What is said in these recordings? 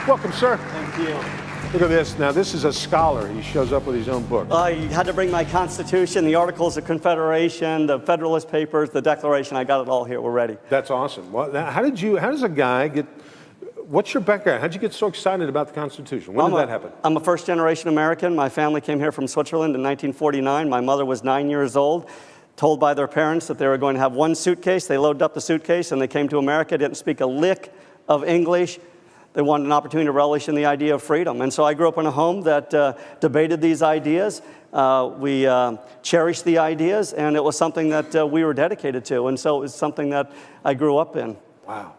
Welcome, sir. Thank you. Look at this. Now, this is a scholar. He shows up with his own book. I had to bring my Constitution, the Articles of Confederation, the Federalist Papers, the Declaration. I got it all here. We're ready. That's awesome. Well, now, how does a guy get, what's your background? How did you get so excited about the Constitution? When did that happen? I'm a first-generation American. My family came here from Switzerland in 1949. My mother was 9 years old, told by their parents that they were going to have one suitcase. They loaded up the suitcase, and they came to America, didn't speak a lick of English. They wanted an opportunity to relish in the idea of freedom. And so I grew up in a home that debated these ideas. We cherished the ideas, and it was something that we were dedicated to. And so it was something that I grew up in. Wow.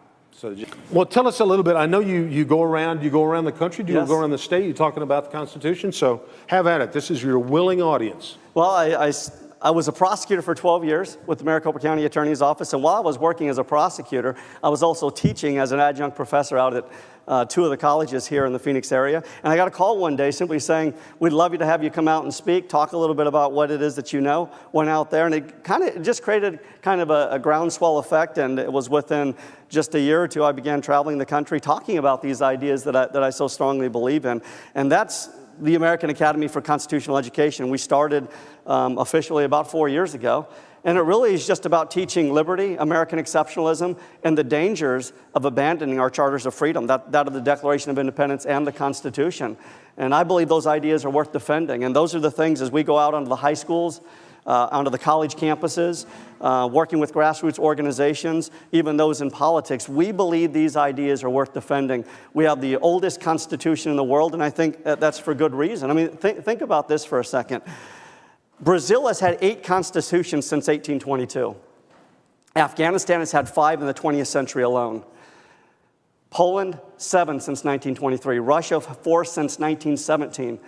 Well, tell us a little bit. I know you go around the country. Do you go around the state? You're talking about the Constitution. So have at it. This is your willing audience. Well, I was a prosecutor for 12 years with the Maricopa County Attorney's Office. And while I was working as a prosecutor, I was also teaching as an adjunct professor out at two of the colleges here in the Phoenix area. And I got a call one day simply saying, we'd love you to have you come out and speak, talk a little bit about what it is that you know. Went out there, and it just created kind of a groundswell effect. And it was within just a year or two, I began traveling the country talking about these ideas that I so strongly believe in. And that's the American Academy for Constitutional Education. We started officially about 4 years ago. And it really is just about teaching liberty, American exceptionalism, and the dangers of abandoning our charters of freedom, that of the Declaration of Independence and the Constitution. And I believe those ideas are worth defending. And those are the things as we go out onto the high schools, onto the college campuses, working with grassroots organizations, even those in politics. We believe these ideas are worth defending. We have the oldest Constitution in the world, and I think that's for good reason. I mean, think about this for a second. Brazil has had 8 constitutions since 1822. Afghanistan has had 5 in the 20th century alone. Poland, 7 since 1923. Russia, 4 since 1917.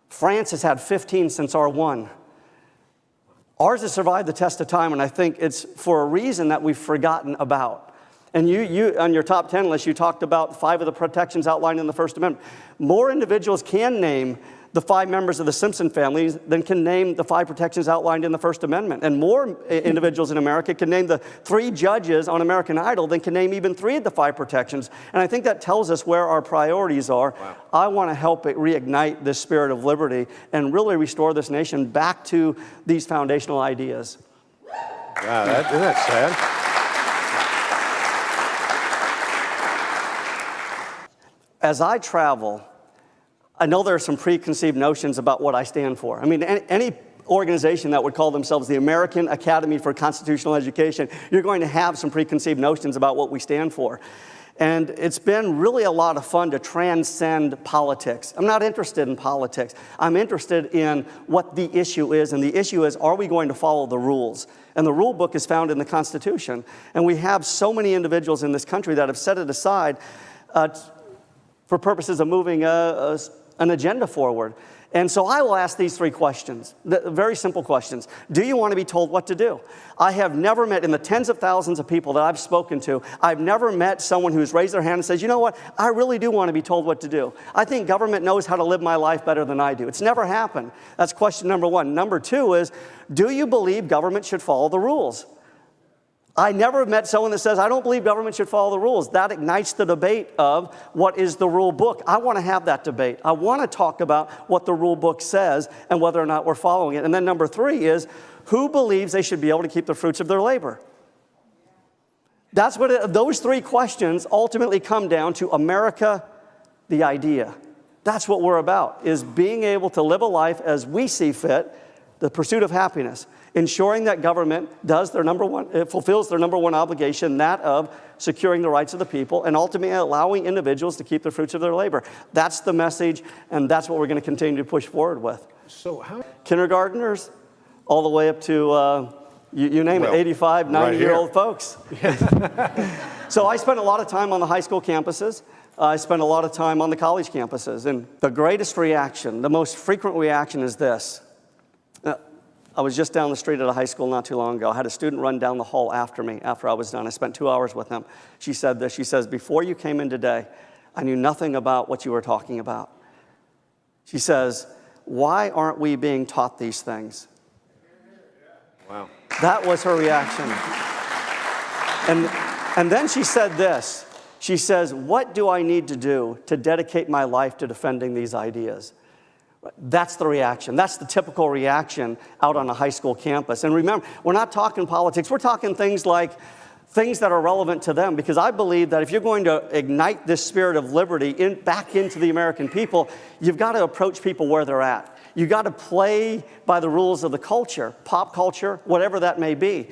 France has had 15 since R1. Ours has survived the test of time, and I think it's for a reason that we've forgotten about. And you on your top 10 list, you talked about 5 of the protections outlined in the First Amendment. More individuals can name the 5 members of the Simpson family than can name the 5 protections outlined in the First Amendment. And more individuals in America can name the 3 judges on American Idol than can name even 3 of the 5 protections. And I think that tells us where our priorities are. Wow. I want to help it reignite this spirit of liberty and really restore this nation back to these foundational ideas. Wow, isn't that sad? As I travel, I know there are some preconceived notions about what I stand for. I mean, any organization that would call themselves the American Academy for Constitutional Education, you're going to have some preconceived notions about what we stand for. And it's been really a lot of fun to transcend politics. I'm not interested in politics. I'm interested in what the issue is, and the issue is, are we going to follow the rules? And the rule book is found in the Constitution. And we have so many individuals in this country that have set it aside for purposes of moving an agenda forward. And so I will ask these 3 questions, very simple questions. Do you want to be told what to do? I have never met, in the tens of thousands of people that I've spoken to, I've never met someone who's raised their hand and says, you know what, I really do want to be told what to do. I think government knows how to live my life better than I do. It's never happened. That's question number 1. Number 2 is, do you believe government should follow the rules? I never met someone that says, I don't believe government should follow the rules. That ignites the debate of what is the rule book. I want to have that debate. I want to talk about what the rule book says and whether or not we're following it. And then number 3 is, who believes they should be able to keep the fruits of their labor? That's what those 3 questions ultimately come down to America, the idea. That's what we're about, is being able to live a life as we see fit, the pursuit of happiness. Ensuring that government does fulfills their number 1 obligation, that of securing the rights of the people, and ultimately allowing individuals to keep the fruits of their labor. That's the message, and that's what we're going to continue to push forward with. So how? Kindergartners, all the way up to, you name it, 85, 90-year-old folks. So I spent a lot of time on the high school campuses. I spent a lot of time on the college campuses. And the greatest reaction, the most frequent reaction is this. I was just down the street at a high school not too long ago. I had a student run down the hall after me after I was done. I spent 2 hours with him. She said this. She says, before you came in today, I knew nothing about what you were talking about. She says, why aren't we being taught these things? Wow. That was her reaction. And then she said this. She says, what do I need to do to dedicate my life to defending these ideas? That's the reaction. That's the typical reaction out on a high school campus. And remember, we're not talking politics. We're talking things like things that are relevant to them, because I believe that if you're going to ignite this spirit of liberty back into the American people, you've got to approach people where they're at. You've got to play by the rules of the culture, pop culture, whatever that may be.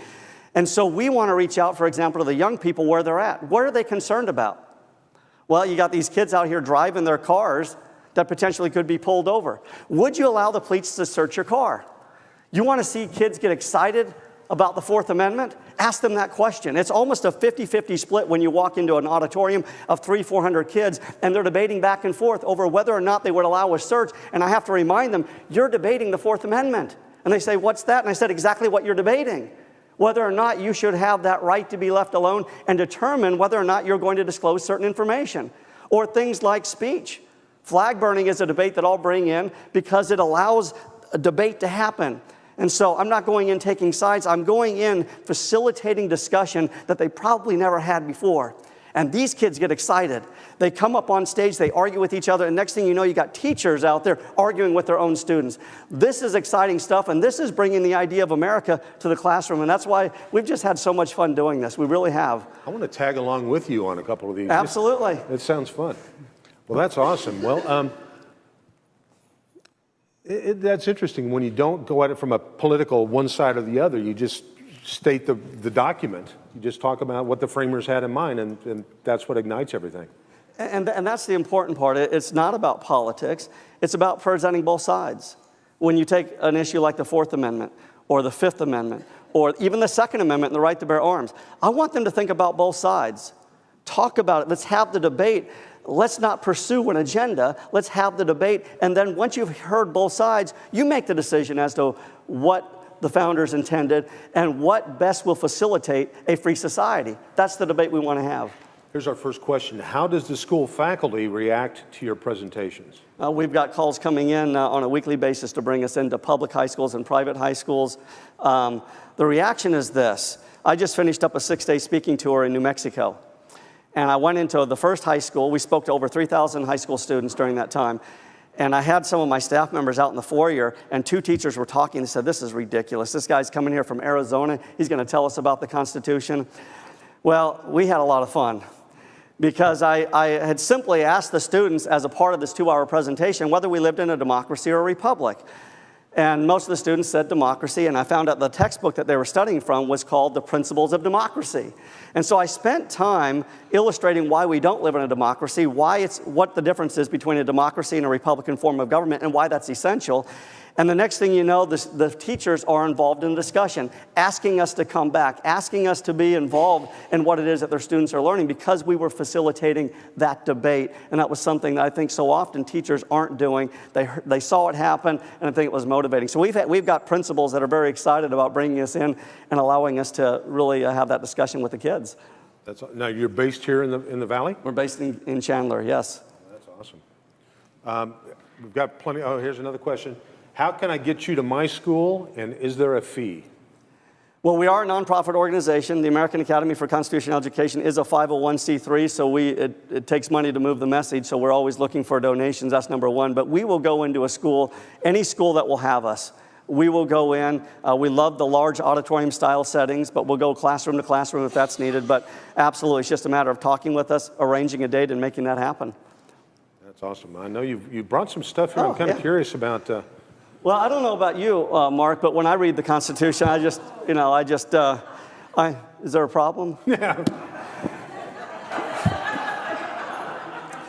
And so we want to reach out, for example, to the young people where they're at. What are they concerned about? Well, you got these kids out here driving their cars that potentially could be pulled over. Would you allow the police to search your car? You want to see kids get excited about the Fourth Amendment? Ask them that question. It's almost a 50-50 split when you walk into an auditorium of 300-400 kids, and they're debating back and forth over whether or not they would allow a search. And I have to remind them, you're debating the Fourth Amendment. And they say, what's that? And I said, exactly what you're debating. Whether or not you should have that right to be left alone and determine whether or not you're going to disclose certain information. Or things like speech. Flag burning is a debate that I'll bring in because it allows a debate to happen. And so I'm not going in taking sides. I'm going in facilitating discussion that they probably never had before. And these kids get excited. They come up on stage, they argue with each other, and next thing you know, you got teachers out there arguing with their own students. This is exciting stuff, and this is bringing the idea of America to the classroom, and that's why we've just had so much fun doing this. We really have. I want to tag along with you on a couple of these. Absolutely. It sounds fun. Well, that's awesome. Well, that's interesting. When you don't go at it from a political one side or the other, you just state the document. You just talk about what the framers had in mind, and that's what ignites everything. And that's the important part. It's not about politics. It's about presenting both sides. When you take an issue like the Fourth Amendment or the Fifth Amendment or even the Second Amendment and the right to bear arms, I want them to think about both sides. Talk about it. Let's have the debate. Let's not pursue an agenda. Let's have the debate. And then once you've heard both sides, you make the decision as to what the founders intended and what best will facilitate a free society. That's the debate we want to have. Here's our first question. How does the school faculty react to your presentations? We've got calls coming in on a weekly basis to bring us into public high schools and private high schools. The reaction is this. I just finished up a 6-day speaking tour in New Mexico. And I went into the first high school. We spoke to over 3,000 high school students during that time. And I had some of my staff members out in the foyer, and 2 teachers were talking and said, this is ridiculous. This guy's coming here from Arizona. He's going to tell us about the Constitution. Well, we had a lot of fun because I had simply asked the students as a part of this 2-hour presentation whether we lived in a democracy or a republic. And most of the students said democracy, and I found out the textbook that they were studying from was called The Principles of Democracy. And so I spent time illustrating why we don't live in a democracy, what the difference is between a democracy and a Republican form of government, and why that's essential. And the next thing you know, the teachers are involved in the discussion, asking us to come back, asking us to be involved in what it is that their students are learning because we were facilitating that debate. And that was something that I think so often teachers aren't doing. They saw it happen, and I think it was motivating. So we've got principals that are very excited about bringing us in and allowing us to really have that discussion with the kids. Now, you're based here in the Valley? We're based in Chandler, yes. That's awesome. We've got plenty. Oh, here's another question. How can I get you to my school, and is there a fee? Well, we are a nonprofit organization. The American Academy for Constitutional Education is a 501c3, so it takes money to move the message, so we're always looking for donations. That's number one. But we will go into a school, any school that will have us. We will go in. We love the large auditorium-style settings, but we'll go classroom to classroom if that's needed. But absolutely, it's just a matter of talking with us, arranging a date, and making that happen. That's awesome. I know you brought some stuff here. I'm kind of curious about... Well, I don't know about you, Mark, but when I read the Constitution, is there a problem? Yeah.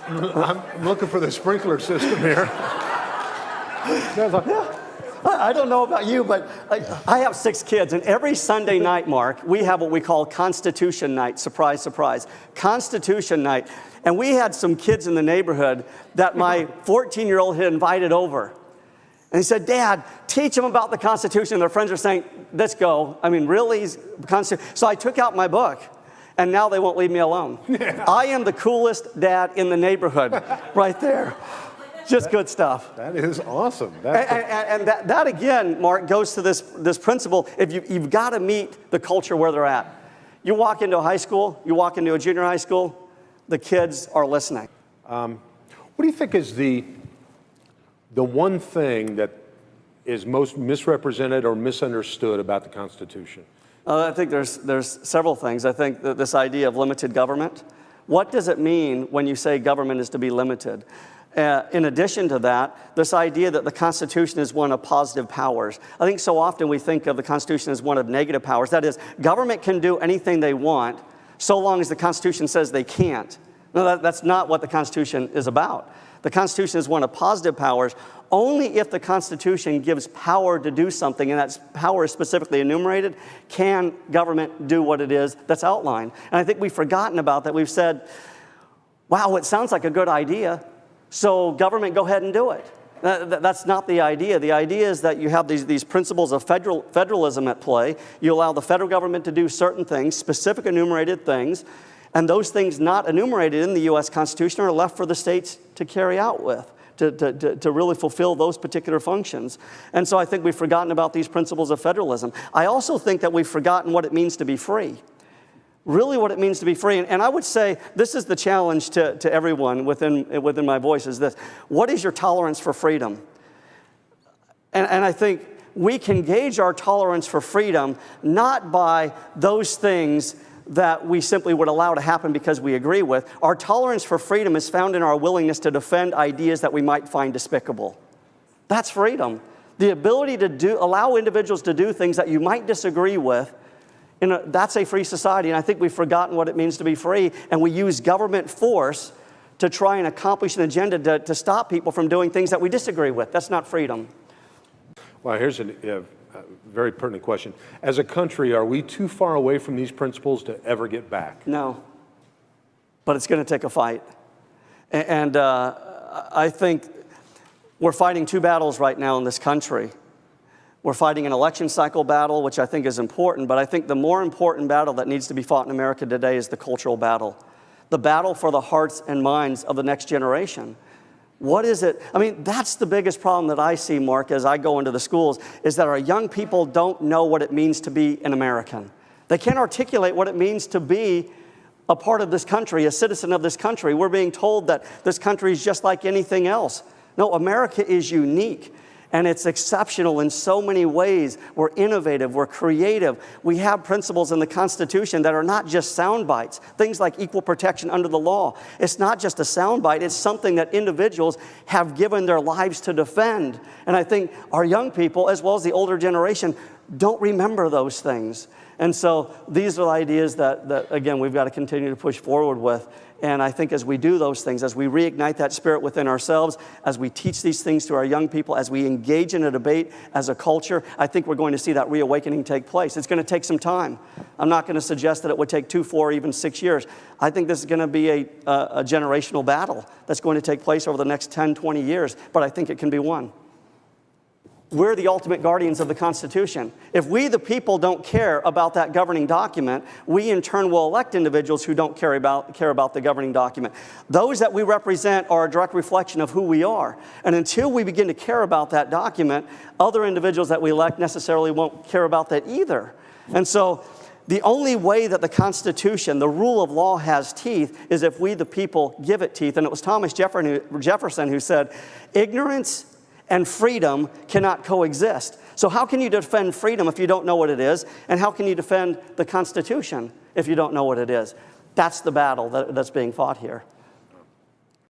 I'm looking for the sprinkler system here. I don't know about you, but I have 6 kids, and every Sunday night, Mark, we have what we call Constitution Night. Surprise, surprise. Constitution Night. And we had some kids in the neighborhood that my 14-year-old had invited over. And he said, Dad, teach them about the Constitution. And their friends are saying, let's go. I mean, really? So I took out my book, and now they won't leave me alone. Yeah. I am the coolest dad in the neighborhood right there. Just good stuff. That is awesome. And that again, Mark, goes to this principle. If you've got to meet the culture where they're at. You walk into a high school, you walk into a junior high school, the kids are listening. What do you think is the one thing that is most misrepresented or misunderstood about the Constitution? I think there's several things. I think that this idea of limited government, what does it mean when you say government is to be limited? In addition to that, this idea that the Constitution is one of positive powers. I think so often we think of the Constitution as one of negative powers. That is, government can do anything they want so long as the Constitution says they can't. No, that's not what the Constitution is about. The Constitution is one of positive powers only if the Constitution gives power to do something, and that power is specifically enumerated, can government do what it is that's outlined. And I think we've forgotten about that. We've said, wow, it sounds like a good idea, so government, go ahead and do it. That's not the idea. The idea is that you have these principles of federalism at play. You allow the federal government to do certain things, specific enumerated things, and those things not enumerated in the U.S. Constitution are left for the states to carry out with, to really fulfill those particular functions. And so I think we've forgotten about these principles of federalism. I also think that we've forgotten what it means to be free. Really what it means to be free. And I would say this is the challenge to everyone within my voice is this. What is your tolerance for freedom? And I think we can gauge our tolerance for freedom not by those things that we simply would allow to happen because we agree with. Our tolerance for freedom is found in our willingness to defend ideas that we might find despicable. That's freedom. The ability to allow individuals to do things that you might disagree with, that's a free society. And I think we've forgotten what it means to be free, and we use government force to try and accomplish an agenda to stop people from doing things that we disagree with. That's not freedom. Well, here's a very pertinent question. As a country, are we too far away from these principles to ever get back? No, but it's going to take a fight. And I think we're fighting two battles right now in this country. We're fighting an election cycle battle, which I think is important, but I think the more important battle that needs to be fought in America today is the cultural battle, the battle for the hearts and minds of the next generation. What is it? I mean, that's the biggest problem that I see, Mark, as I go into the schools, is that our young people don't know what it means to be an American. They can't articulate what it means to be a part of this country, a citizen of this country. We're being told that this country is just like anything else. No, America is unique. And it's exceptional in so many ways. We're innovative, we're creative. We have principles in the Constitution that are not just sound bites. Things like equal protection under the law. It's not just a sound bite, it's something that individuals have given their lives to defend. And I think our young people, as well as the older generation, don't remember those things. And so these are the ideas that again, we've got to continue to push forward with. And I think as we do those things, as we reignite that spirit within ourselves, as we teach these things to our young people, as we engage in a debate as a culture, I think we're going to see that reawakening take place. It's going to take some time. I'm not going to suggest that it would take 2, 4, or even 6 years. I think this is going to be a generational battle that's going to take place over the next 10, 20 years, but I think it can be won. We're the ultimate guardians of the Constitution. If we, the people, don't care about that governing document, we in turn will elect individuals who don't care about the governing document. Those that we represent are a direct reflection of who we are. And until we begin to care about that document, other individuals that we elect necessarily won't care about that either. And so the only way that the Constitution, the rule of law, has teeth is if we, the people, give it teeth. And it was Thomas Jefferson who said, ignorance and freedom cannot coexist. So how can you defend freedom if you don't know what it is? And how can you defend the Constitution if you don't know what it is? That's the battle that's being fought here.